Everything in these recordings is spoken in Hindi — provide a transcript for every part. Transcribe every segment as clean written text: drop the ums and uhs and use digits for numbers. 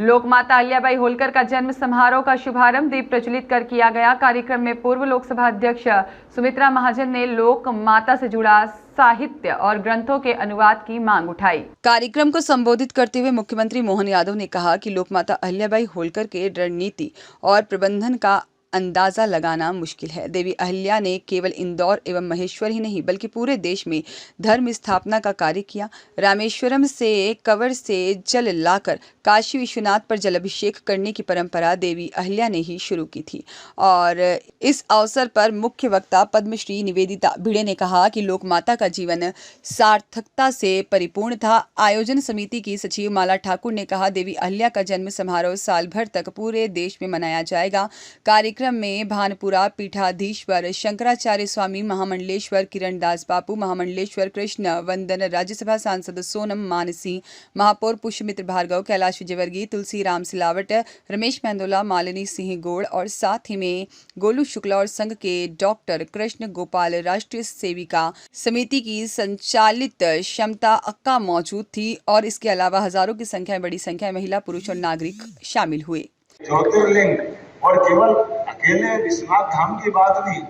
लोकमाता अहिल्याबाई होलकर का जन्म समारोह का शुभारंभ दीप प्रज्वलित कर किया गया। कार्यक्रम में पूर्व लोकसभा अध्यक्ष सुमित्रा महाजन ने लोक माता से जुड़ा साहित्य और ग्रंथों के अनुवाद की मांग उठाई। कार्यक्रम को संबोधित करते हुए मुख्यमंत्री मोहन यादव ने कहा कि लोकमाता अहिल्याबाई होलकर के रणनीति और प्रबंधन का अंदाजा लगाना मुश्किल है। देवी अहिल्या ने केवल इंदौर एवं महेश्वर ही नहीं बल्कि पूरे देश में धर्म स्थापना का कार्य किया। रामेश्वरम से कवर से जल लाकर काशी विश्वनाथ पर जलाभिषेक करने की परंपरा देवी अहिल्या ने ही शुरू की थी। और इस अवसर पर मुख्य वक्ता पद्मश्री निवेदिता भिड़े ने कहा कि लोकमाता का जीवन सार्थकता से परिपूर्ण था। आयोजन समिति की सचिव माला ठाकुर ने कहा, देवी अहिल्या का जन्म समारोह साल भर तक पूरे देश में मनाया जाएगा। कार्यक्रम में भानपुरा पीठाधीश्वर शंकराचार्य स्वामी, महामंडलेश्वर किरण दास बापू, महामंडलेश्वर कृष्ण वंदन, राज्यसभा सांसद सोनम मानसी, महापौर पुष्यमित्र भार्गव, कैलाश विजयवर्गीय, तुलसी राम सिलावट, रमेश मेंदोला, मालिनी सिंह गोड़ और साथ ही में गोलू शुक्ला और संघ के डॉक्टर कृष्ण गोपाल, राष्ट्रीय सेविका समिति की संचालित क्षमता अक्का मौजूद थी। और इसके अलावा हजारों की संख्या में बड़ी संख्या में महिला, पुरुष और नागरिक शामिल हुए। ज्योतिर्लिंग और केवल अकेले विश्वनाथ धाम की बात नहीं,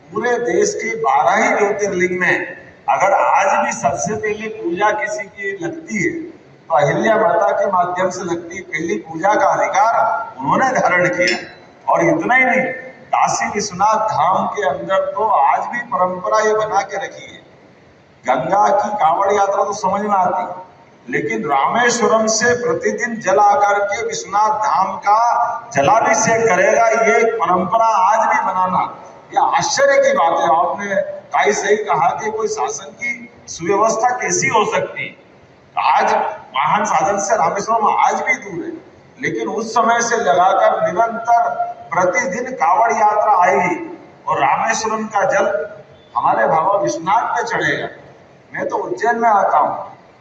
पूरे देश के 12 ही ज्योतिर्लिंग में अगर आज भी सबसे पहले पूजा किसी की लगती है तो अहिल्या माता के माध्यम से लगती है। पहली पूजा का अधिकार उन्होंने धारण किया। और इतना ही नहीं, काशी विश्वनाथ धाम के अंदर तो आज भी परंपरा ये बना के रखी है। गंगा की कांवड़ यात्रा तो समझ में आती, लेकिन रामेश्वरम से प्रतिदिन जल आकर के विश्वनाथ धाम का जलाभिषेक करेगा, ये परंपरा आज भी बनाना ये आश्चर्य की बात है। आपने कई सही कहा कि कोई शासन की सुव्यवस्था कैसी हो सकती। आज वाहन साधन से रामेश्वरम आज भी दूर है, लेकिन उस समय से लगाकर निरंतर प्रतिदिन कांवड़ यात्रा आएगी और रामेश्वरम का जल हमारे बाबा विश्वनाथ पे चढ़ेगा। मैं तो उज्जैन में आता हूँ,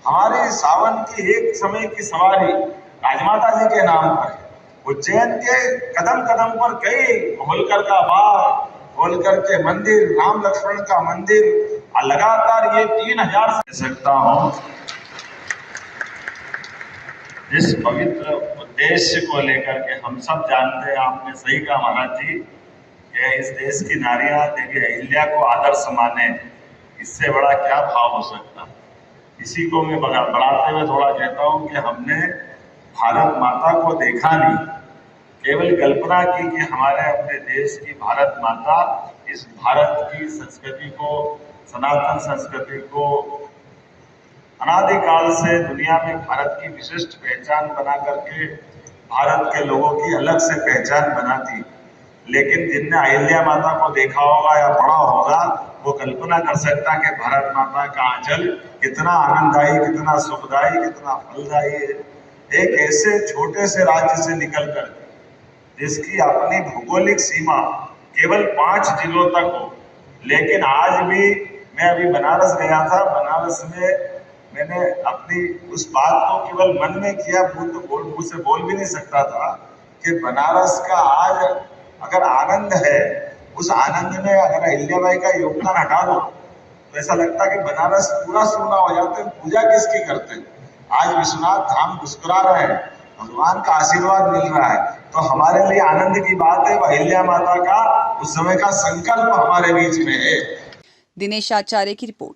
हमारी सावन की एक समय की सवारी राजमाता जी के नाम पर है। उज्जैन के कदम कदम पर कई होलकर का बाग, होलकर के मंदिर, राम लक्ष्मण का मंदिर, लगातार ये 3000 से सकता हूँ। इस पवित्र उद्देश्य को लेकर के हम सब जानते हैं, आपने सही कहा महाराज जी, कि इस देश की नारियां देवी अहिल्या को आदर्श माने, इससे बड़ा क्या भाव हो सकता। इसी को मैं बढ़ाते हुए थोड़ा कहता हूँ कि हमने भारत माता को देखा नहीं, केवल कल्पना की कि हमारे अपने देश की भारत माता इस भारत की संस्कृति को, सनातन संस्कृति को अनादिकाल से दुनिया में भारत की विशिष्ट पहचान बना करके भारत के लोगों की अलग से पहचान बनाती। लेकिन जिनने अहिल्या माता को देखा होगा या पढ़ा होगा, वो कल्पना कर सकता कि भारत माता का आंचल कितना आनंददायी, कितना सुखदायी, कितना फलदायी है। एक ऐसे छोटे से राज्य से निकलकर जिसकी अपनी भौगोलिक सीमा केवल 5 जिलों तक हो, लेकिन आज भी मैं अभी बनारस गया था। बनारस में मैंने अपनी उस बात को केवल मन में किया, मुंह से बोल भी नहीं सकता था कि बनारस का आज अगर आनंद है, उस आनंद में अगर अहिल्याबाई का योगदान हटा दो तो ऐसा लगता है कि बनारस पूरा सूना हो जाता है। पूजा किसकी करते हैं? आज विश्वनाथ धाम मुस्कुरा रहे हैं, भगवान का आशीर्वाद मिल रहा है, तो हमारे लिए आनंद की बात है। अहिल्या माता का उस समय का संकल्प हमारे बीच में है। दिनेश आचार्य की रिपोर्ट।